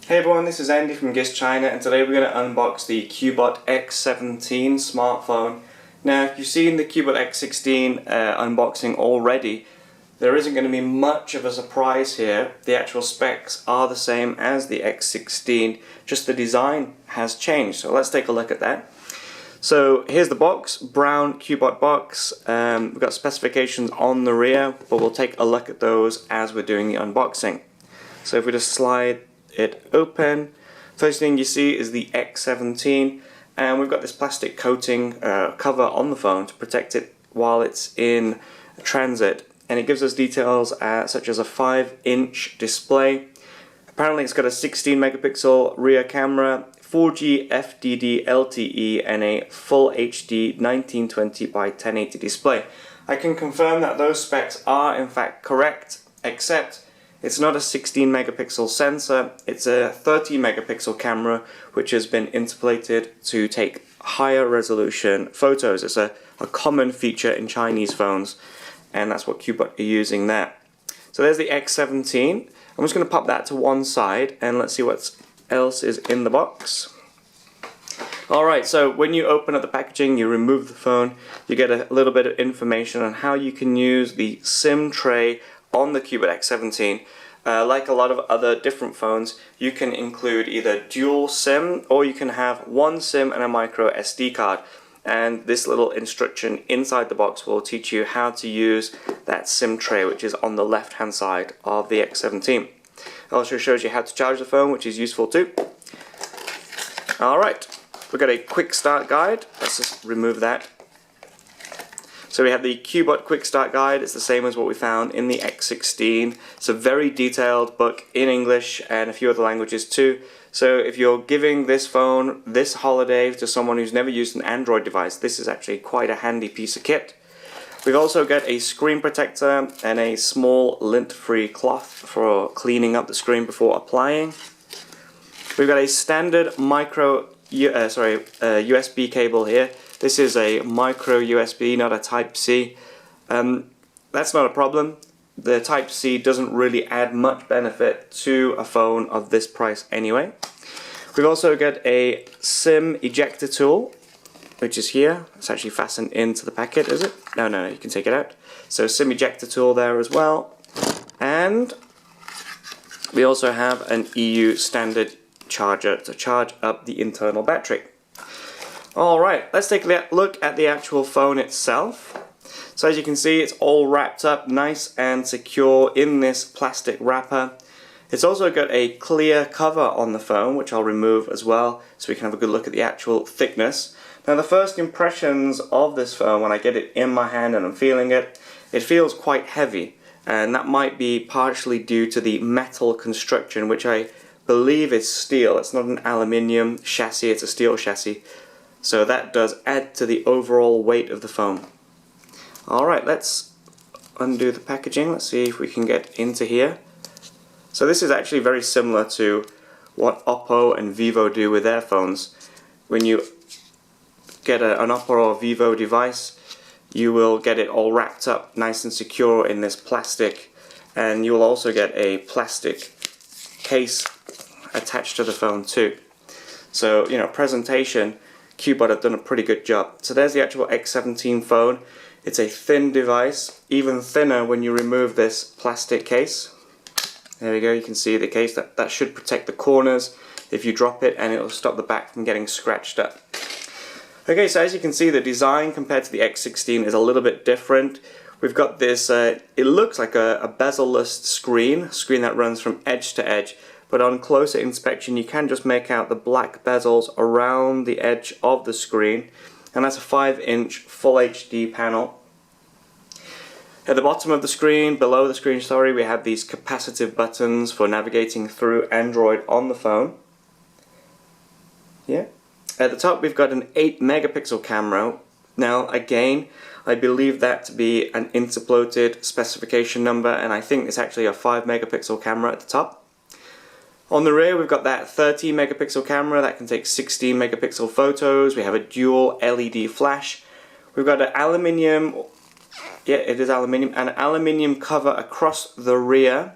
Hey everyone, this is Andy from Gizchina, and today we're going to unbox the Cubot X17 smartphone. Now, if you've seen the Cubot X16 unboxing already, there isn't going to be much of a surprise here. The actual specs are the same as the X16, just the design has changed. So let's take a look at that. So here's the box, brown Cubot box. We've got specifications on the rear, but we'll take a look at those as we're doing the unboxing. So if we just slide it open, first thing you see is the X17, and we've got this plastic coating cover on the phone to protect it while it's in transit, and it gives us details such as a 5-inch display. Apparently it's got a 16 megapixel rear camera, 4G FDD LTE, and a full HD 1920 by 1080 display. I can confirm that those specs are in fact correct, except it's not a 16 megapixel sensor, it's a 30 megapixel camera which has been interpolated to take higher resolution photos. It's a common feature in Chinese phones, and that's what Cubot are using there. So there's the X17. I'm just going to pop that to one side and let's see what else is in the box. Alright, so when you open up the packaging, you remove the phone, you get a little bit of information on how you can use the SIM tray on the Cubot X17. Like a lot of other different phones, you can include either dual SIM or you can have one SIM and a micro SD card. And this little instruction inside the box will teach you how to use that SIM tray, which is on the left hand side of the X17. It also shows you how to charge the phone, which is useful too. Alright, we've got a quick start guide. Let's just remove that. So we have the Cubot Quick Start Guide. It's the same as what we found in the X16. It's a very detailed book in English and a few other languages too. So if you're giving this phone this holiday to someone who's never used an Android device, this is actually quite a handy piece of kit. We've also got a screen protector and a small lint-free cloth for cleaning up the screen before applying. We've got a standard USB cable here. This is a micro USB, not a Type-C. That's not a problem. The Type-C doesn't really add much benefit to a phone of this price anyway. We've also got a SIM ejector tool, which is here. It's actually fastened into the packet, is it? No, you can take it out. So SIM ejector tool there as well. And we also have an EU standard charger to charge up the internal battery. Alright, let's take a look at the actual phone itself. So as you can see, it's all wrapped up nice and secure in this plastic wrapper. It's also got a clear cover on the phone, which I'll remove as well, so we can have a good look at the actual thickness. Now the first impressions of this phone, when I get it in my hand and I'm feeling it, it feels quite heavy, and that might be partially due to the metal construction, which I believe is steel. It's not an aluminium chassis, it's a steel chassis. So that does add to the overall weight of the phone. Alright, let's undo the packaging. Let's see if we can get into here. So this is actually very similar to what Oppo and Vivo do with their phones. When you get an Oppo or Vivo device, you will get it all wrapped up nice and secure in this plastic, and you will also get a plastic case attached to the phone too. So, you know, presentation, Cubot have done a pretty good job. So there's the actual X17 phone. It's a thin device, even thinner when you remove this plastic case. There we go, you can see the case. That should protect the corners if you drop it, and it will stop the back from getting scratched up. Okay, so as you can see, the design compared to the X16 is a little bit different. We've got this, it looks like a bezel-less screen that runs from edge to edge. But on closer inspection you can just make out the black bezels around the edge of the screen, and that's a 5-inch full HD panel. At the bottom of the screen, below the screen, we have these capacitive buttons for navigating through Android on the phone. Yeah. At the top we've got an 8 megapixel camera. Now again, I believe that to be an interpolated specification number, and I think it's actually a 5 megapixel camera at the top. On the rear we've got that 30 megapixel camera that can take 16 megapixel photos. We have a dual LED flash. We've got an aluminium, an aluminium cover across the rear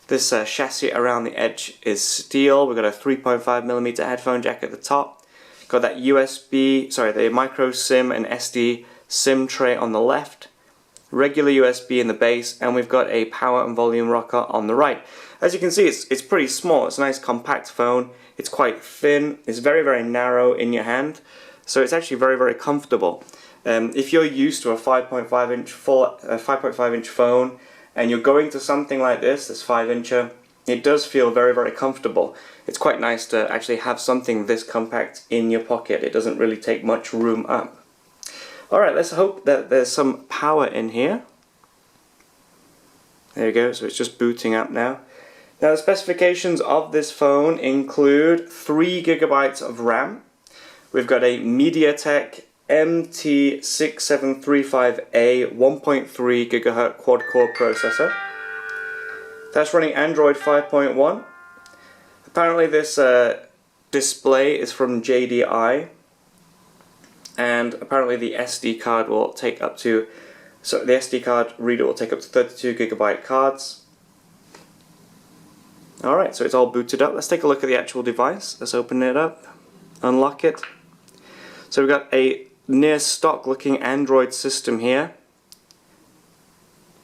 This chassis around the edge is steel. We've got a 3.5mm headphone jack at the top. Got that the micro SIM and SD SIM tray on the left. Regular USB in the base, and we've got a power and volume rocker on the right. As you can see, it's pretty small. It's a nice compact phone. It's quite thin. It's very, very narrow in your hand, so it's actually very, very comfortable. If you're used to a 5.5 inch phone and you're going to something like this 5-incher, it does feel very, very comfortable. It's quite nice to actually have something this compact in your pocket. It doesn't really take much room up. Alright, let's hope that there's some power in here. There you go, so it's just booting up now. Now the specifications of this phone include 3 GB of RAM. We've got a MediaTek MT6735A 1.3 GHz quad-core processor. That's running Android 5.1. Apparently this display is from JDI. And apparently the SD card will take up to, so the SD card reader will take up to 32 GB cards. Alright, so it's all booted up. Let's take a look at the actual device. Let's open it up, unlock it. So we've got a near stock looking Android system here.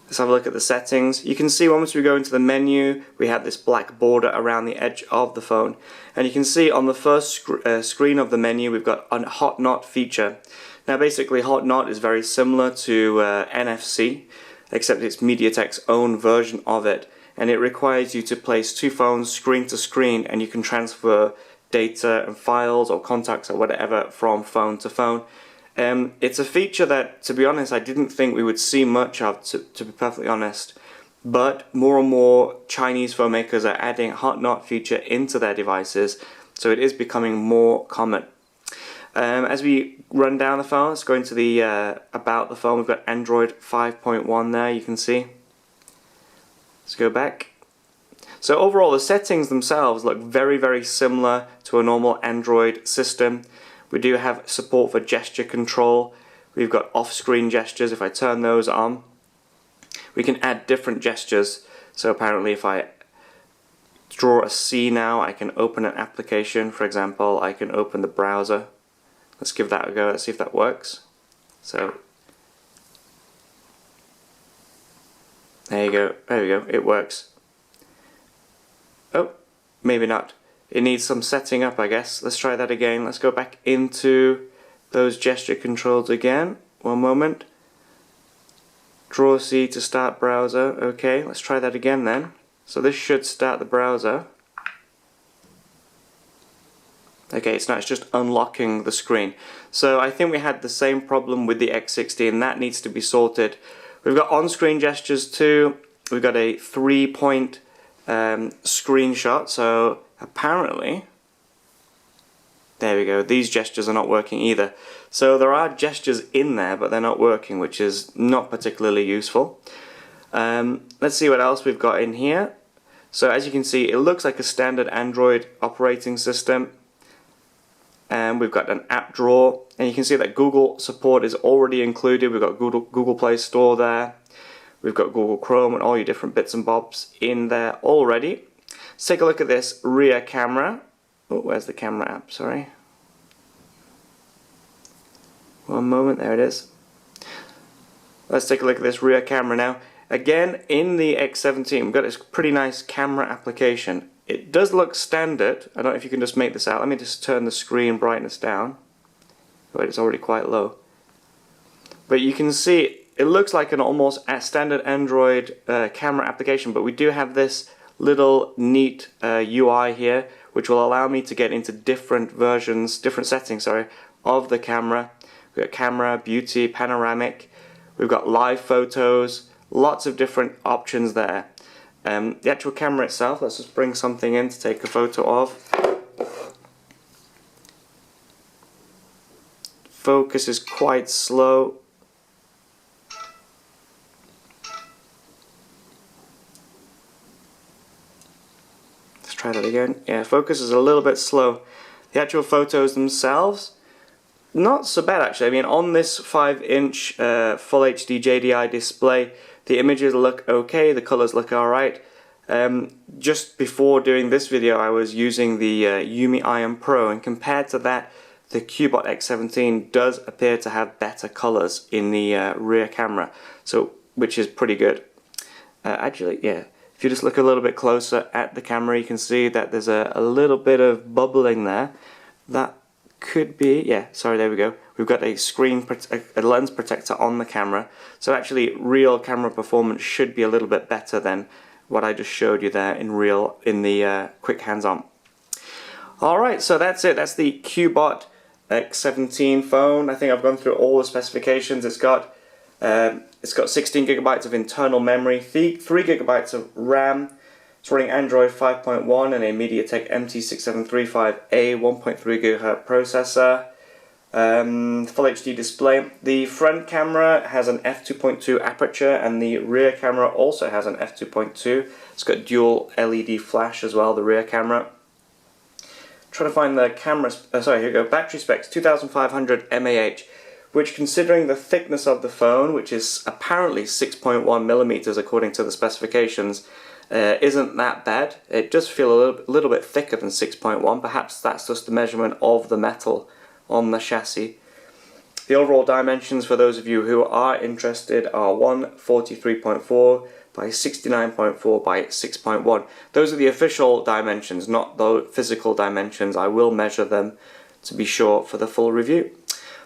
Let's have a look at the settings. You can see once we go into the menu, we have this black border around the edge of the phone. And you can see on the first screen of the menu, we've got a hot knot feature. Now basically hot knot is very similar to NFC, except it's MediaTek's own version of it. And it requires you to place 2 phones screen to screen, and you can transfer data and files or contacts or whatever from phone to phone. It's a feature that, to be honest, I didn't think we would see much of, to be perfectly honest. But more and more Chinese phone makers are adding hot knot feature into their devices, so it is becoming more common. As we run down the phone, let's go into the about the phone. We've got Android 5.1 there, you can see. Let's go back. So overall, the settings themselves look very, very similar to a normal Android system. We do have support for gesture control. We've got off-screen gestures. If I turn those on, we can add different gestures. So apparently if I draw a C now, I can open an application. For example, I can open the browser. Let's give that a go. Let's see if that works. So there you go. There we go. It works. Oh, maybe not. It needs some setting up, I guess. Let's try that again. Let's go back into those gesture controls again. One moment. Draw C to start browser. Okay, let's try that again then. So this should start the browser. Okay, it's not, it's just unlocking the screen. So I think we had the same problem with the X60, and that needs to be sorted. We've got on-screen gestures too. We've got a 3-point screenshot, so apparently, there we go, these gestures are not working either. So there are gestures in there, but they're not working, which is not particularly useful. Let's see what else we've got in here. So as you can see, it looks like a standard Android operating system. And we've got an app drawer, and you can see that Google support is already included. We've got Google Play Store there. We've got Google Chrome and all your different bits and bobs in there already. Let's take a look at this rear camera. Oh, where's the camera app? Sorry. One moment, there it is. Let's take a look at this rear camera now. Again, in the X17, we've got this pretty nice camera application. It does look standard. I don't know if you can just make this out. Let me just turn the screen brightness down. Wait, it's already quite low. But you can see it looks like an almost standard Android camera application, but we do have this little neat UI here, which will allow me to get into different versions, different settings, sorry, of the camera. We've got camera, beauty, panoramic. We've got live photos, lots of different options there. The actual camera itself, let's just bring something in to take a photo of. Focus is quite slow. Let's try that again. Yeah, focus is a little bit slow. The actual photos themselves, not so bad actually. I mean, on this 5-inch Full HD JDI display, the images look okay, the colors look alright. Just before doing this video I was using the Yumi Iron Pro, and compared to that the Cubot X17 does appear to have better colors in the rear camera, so which is pretty good. Actually, yeah, if you just look a little bit closer at the camera you can see that there's a little bit of bubbling there. That could be, yeah, sorry, there we go. We've got a lens protector on the camera, so actually real camera performance should be a little bit better than what I just showed you there in the quick hands-on. Alright, so that's it. That's the Cubot X17 phone. I think I've gone through all the specifications. It's got 16 gigabytes of internal memory, 3 gigabytes of RAM. It's running Android 5.1 and a MediaTek MT6735A 1.3 GHz processor. Full HD display. The front camera has an f2.2 aperture and the rear camera also has an f2.2. It's got dual LED flash as well, the rear camera. Try to find the camera, sorry, here we go. Battery specs, 2500 mAh, which, considering the thickness of the phone, which is apparently 6.1 millimeters according to the specifications, isn't that bad. It does feel a little bit thicker than 6.1. Perhaps that's just the measurement of the metal on the chassis. The overall dimensions, for those of you who are interested, are 143.4 by 69.4 by 6.1. Those are the official dimensions, not the physical dimensions. I will measure them to be sure for the full review.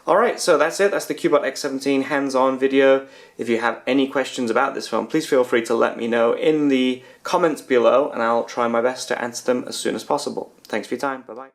Alright, so that's it. That's the Cubot X17 hands-on video. If you have any questions about this phone, please feel free to let me know in the comments below and I'll try my best to answer them as soon as possible. Thanks for your time. Bye-bye.